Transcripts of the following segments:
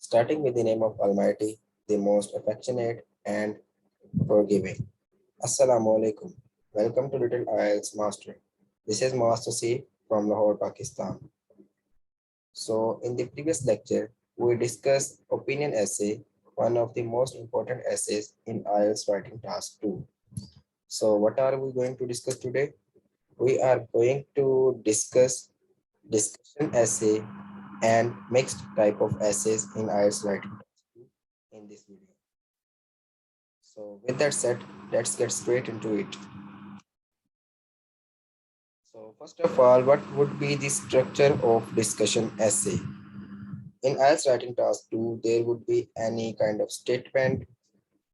starting with the name of Almighty, the most affectionate and forgiving. Assalamu alaikum. Welcome to Little IELTS Master. This is Muaaz from Lahore, Pakistan. So, in the previous lecture, we discussed opinion essay, one of the most important essays in IELTS writing task 2. So, what are we going to discuss today? We are going to discuss discussion essay and mixed type of essays in IELTS writing task 2 in this video. So with that said, let's get straight into it. So first of all, what would be the structure of discussion essay? In IELTS writing task 2, there would be any kind of statement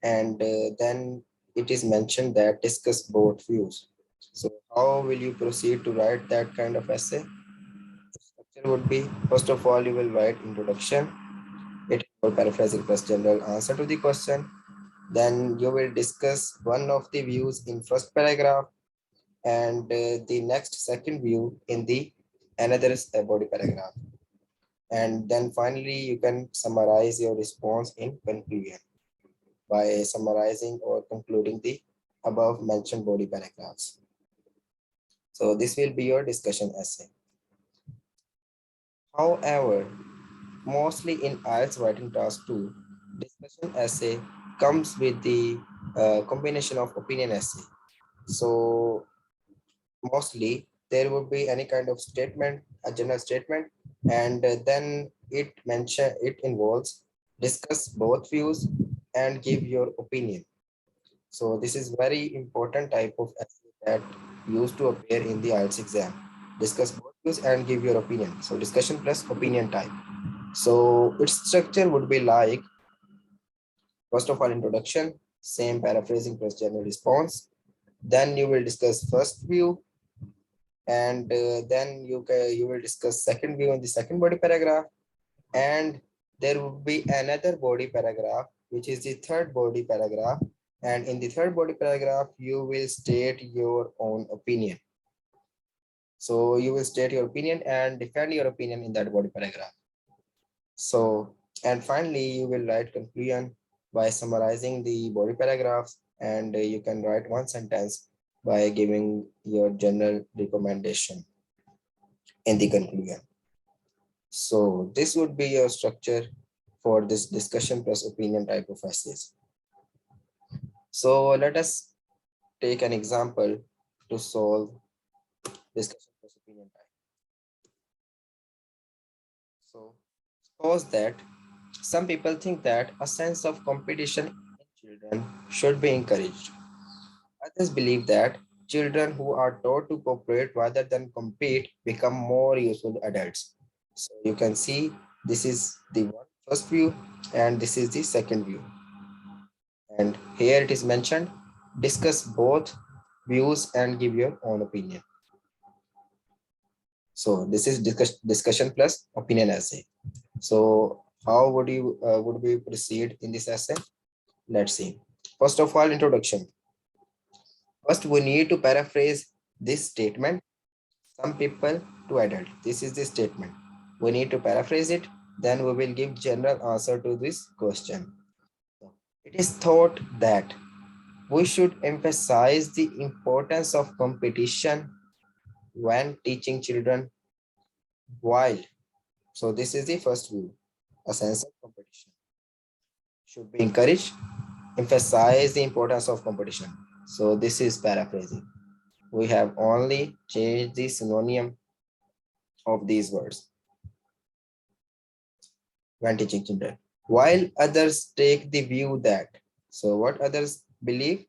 and then it is mentioned that discuss both views. So how will you proceed to write that kind of essay? The structure would be, first of all, you will write introduction, it will paraphrasing plus general answer to the question. Then you will discuss one of the views in first paragraph and the next second view in the another body paragraph. And then finally, you can summarize your response in conclusion by summarizing or concluding the above mentioned body paragraphs. So this will be your discussion essay. However, mostly in IELTS writing task 2, discussion essay comes with the combination of opinion essay. So mostly there would be any kind of statement, a general statement, and then it involves discuss both views and give your opinion. So this is very important type of essay that used to appear in the IELTS exam. Discuss both views and give your opinion. So discussion plus opinion type. So its structure would be like, first of all, introduction, same paraphrasing plus general response. Then you will discuss first view, and then you will discuss second view in the second body paragraph, and there will be another body paragraph which is the third body paragraph, and in the third body paragraph you will state your own opinion. So you will state your opinion and defend your opinion in that body paragraph. So, and finally you will write conclusion by summarizing the body paragraphs, and you can write one sentence by giving your general recommendation in the conclusion. So this would be your structure for this discussion plus opinion type of essays. So let us take an example to solve discussion plus opinion type. So suppose that some people think that a sense of competition in children should be encouraged. Others believe that children who are taught to cooperate rather than compete become more useful adults. So you can see this is the first view and this is the second view. And here it is mentioned, discuss both views and give your own opinion. So this is discussion plus opinion essay. So how would we proceed in this essay? Let's see. First of all, introduction. First, we need to paraphrase this statement. Some people to adult. This is the statement. We need to paraphrase it. Then we will give general answer to this question. It is thought that we should emphasize the importance of competition when teaching children while. So this is the first view. A sense of competition should be encouraged. Emphasize the importance of competition. So this is paraphrasing. We have only changed the synonym of these words when teaching children. While others take the view that, so what others believe,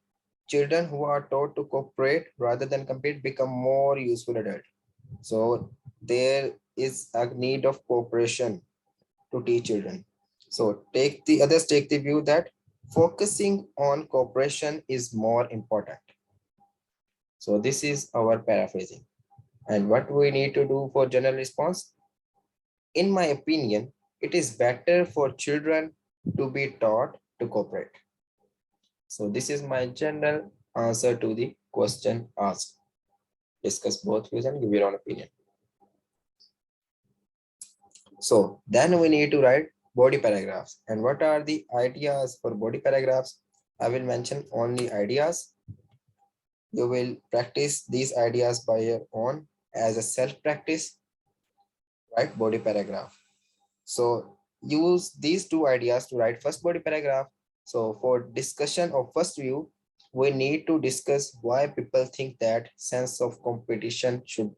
children who are taught to cooperate rather than compete become more useful adults. So there is a need of cooperation to teach children. So others take the view that focusing on cooperation is more important. So this is our paraphrasing. And what we need to do for general response? In my opinion, it is better for children to be taught to cooperate. So this is my general answer to the question asked. Discuss both views and give your own opinion. So then we need to write body paragraphs. And what are the ideas for body paragraphs? I will mention only ideas. You will practice these ideas by your own as a self practice, write body paragraph. So use these two ideas to write first body paragraph. So for discussion of first view, we need to discuss why people think that sense of competition should,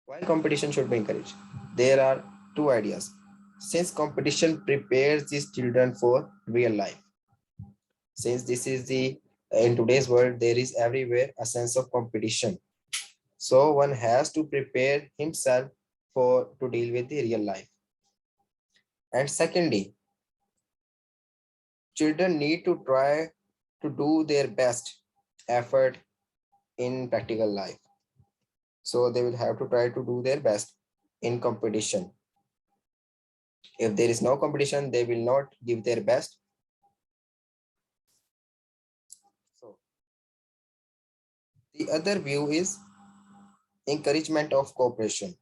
why competition should be encouraged. There are two ideas. Since competition prepares these children for real life, since this is the in today's world there is everywhere a sense of competition, so one has to prepare himself for to deal with the real life. And secondly, children need to try to do their best effort in practical life, so they will have to try to do their best in competition. If there is no competition, they will not give their best. So the other view is encouragement of cooperation.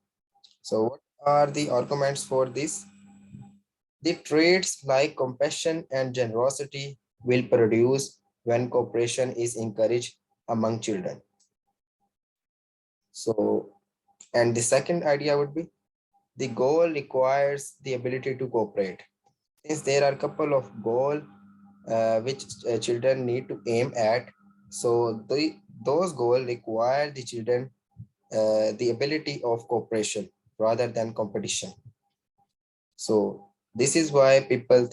So what are the arguments for this? The traits like compassion and generosity will produce when cooperation is encouraged among children. So, and the second idea would be the goal requires the ability to cooperate. Since there are a couple of goals which children need to aim at, so those goals require the children the ability of cooperation rather than competition. So this is why people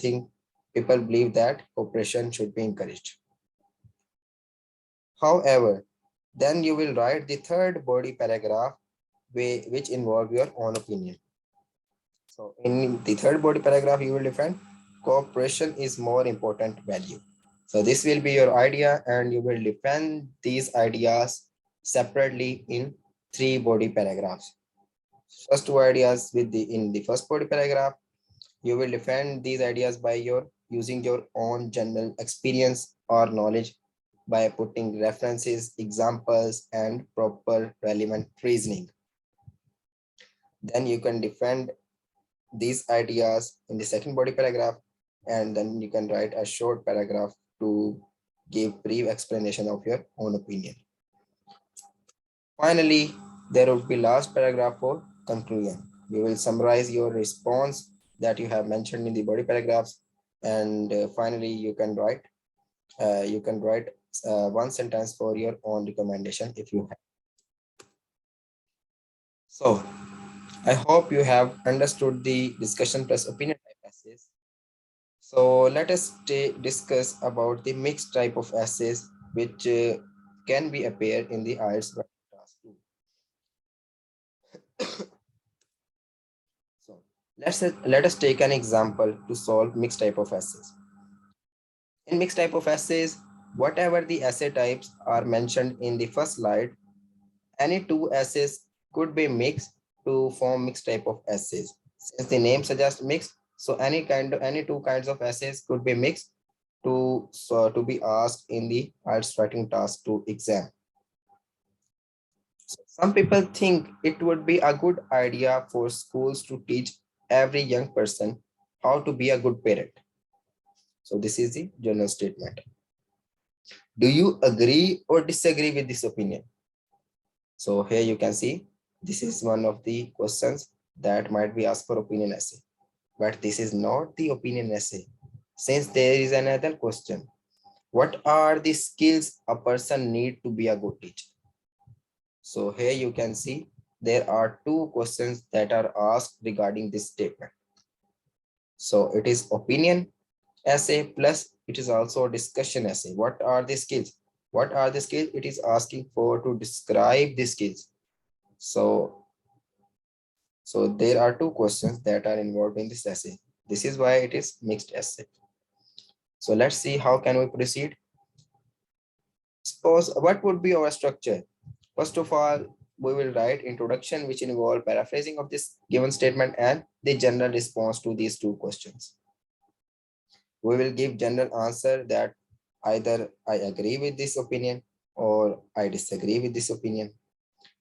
believe that cooperation should be encouraged. However, then you will write the third body paragraph which involve your own opinion. So in the third body paragraph, you will define cooperation is more important value. So this will be your idea and you will defend these ideas separately in three body paragraphs. First two ideas with the in the first body paragraph, you will defend these ideas by your using your own general experience or knowledge by putting references, examples, and proper relevant reasoning. Then you can defend these ideas in the second body paragraph, and then you can write a short paragraph to give brief explanation of your own opinion. Finally, there will be last paragraph for conclusion. You will summarize your response that you have mentioned in the body paragraphs, and finally you can write one sentence for your own recommendation if you have. So I hope you have understood the discussion plus opinion type essays. So let us discuss about the mixed type of essays which can be appeared in the IELTS writing task 2. So let us take an example to solve mixed type of essays. In mixed type of essays, whatever the essay types are mentioned in the first slide, any two essays could be mixed to form mixed type of essays. Since the name suggests mixed, so any two kinds of essays could be mixed to be asked in the IELTS writing task 2 exam. So some people think it would be a good idea for schools to teach every young person how to be a good parent. So this is the general statement. Do you agree or disagree with this opinion? So here you can see this is one of the questions that might be asked for opinion essay, but this is not the opinion essay. Since there is another question, what are the skills a person need to be a good teacher? So here you can see there are two questions that are asked regarding this statement. So it is opinion essay plus it is also a discussion essay. What are the skills? What are the skills? It is asking for to describe the skills. So there are two questions that are involved in this essay. This is why it is mixed essay. So let's see how can we proceed. Suppose what would be our structure? First of all, we will write introduction, which involve paraphrasing of this given statement and the general response to these two questions. We will give general answer that either I agree with this opinion or I disagree with this opinion.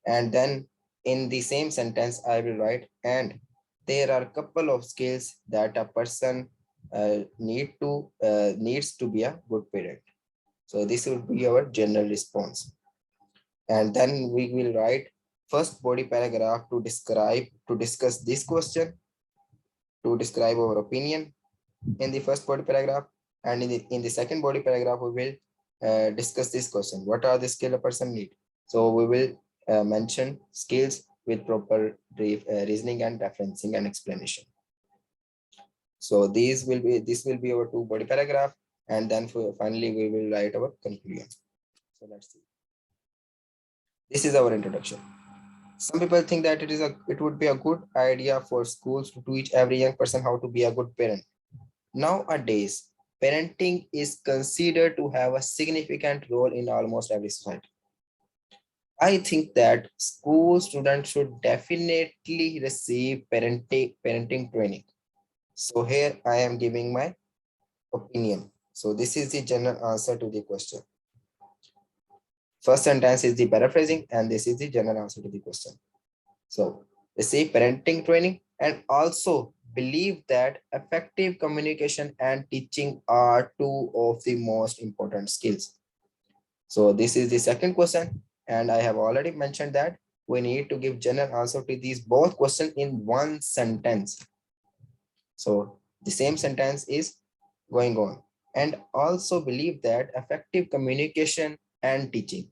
And then in the same sentence, I will write and there are a couple of skills that a person needs to be a good parent. So this will be our general response. And then we will write first body paragraph to discuss this question, to describe our opinion in the first body paragraph. And in the second body paragraph, we will discuss this question. What are the skill a person need? So we will mention skills with proper reasoning and referencing and explanation. So this will be our two body paragraph, and then finally we will write our conclusion. So let's see. This is our introduction. Some people think that it would be a good idea for schools to teach every young person how to be a good parent. Nowadays, parenting is considered to have a significant role in almost every society. I think that school students should definitely receive parenting training. So here I am giving my opinion. So this is the general answer to the question. First sentence is the paraphrasing, and this is the general answer to the question. So receive parenting training and also believe that effective communication and teaching are two of the most important skills. So this is the second question, and I have already mentioned that we need to give general answer to these both questions in one sentence. So the same sentence is going on. And also believe that effective communication and teaching.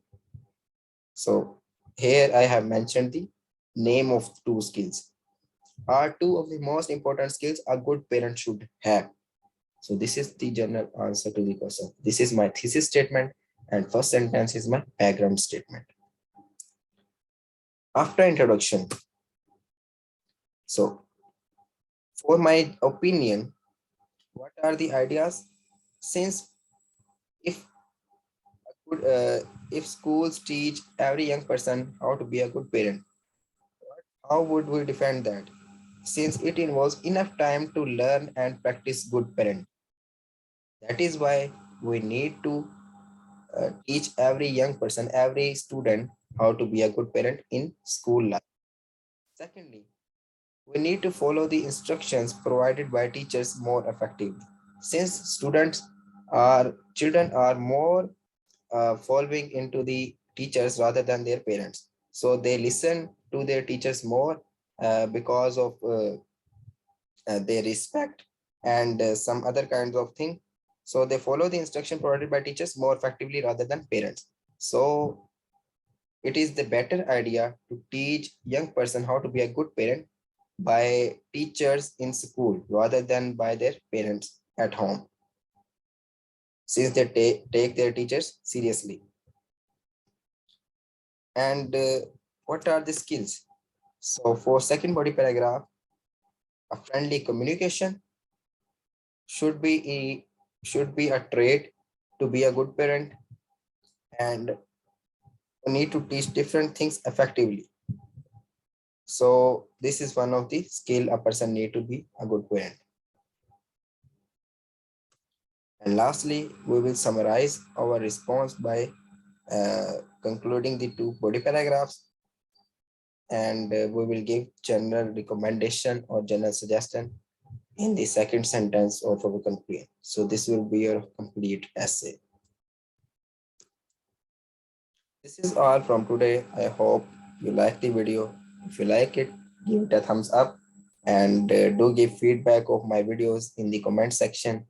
So here I have mentioned the name of two skills. Are two of the most important skills a good parent should have. So this is the general answer to the question. This is my thesis statement, and first sentence is my background statement. After introduction, so for my opinion, what are the ideas? Since if if schools teach every young person how to be a good parent, how would we defend that? Since it involves enough time to learn and practice good parent. That is why we need to teach every young person, every student, how to be a good parent in school life. Secondly, we need to follow the instructions provided by teachers more effectively. Since children are more following into the teachers rather than their parents. So they listen to their teachers more because of their respect and some other kinds of thing. So they follow the instruction provided by teachers more effectively rather than parents. So it is the better idea to teach young person how to be a good parent by teachers in school rather than by their parents at home, since they take their teachers seriously. And what are the skills? So for second body paragraph, a friendly communication should be a trait to be a good parent, and we need to teach different things effectively. So this is one of the skill a person need to be a good parent. And lastly, we will summarize our response by concluding the two body paragraphs, and we will give general recommendation or general suggestion in the second sentence of our conclusion. So this will be your complete essay. This is all from today. I hope you like the video. If you like it, give it a thumbs up, and do give feedback of my videos in the comment section.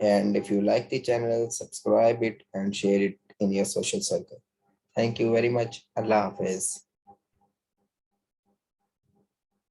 And if you like the channel, subscribe it and share it in your social circle. Thank you very much. Allah Hafiz.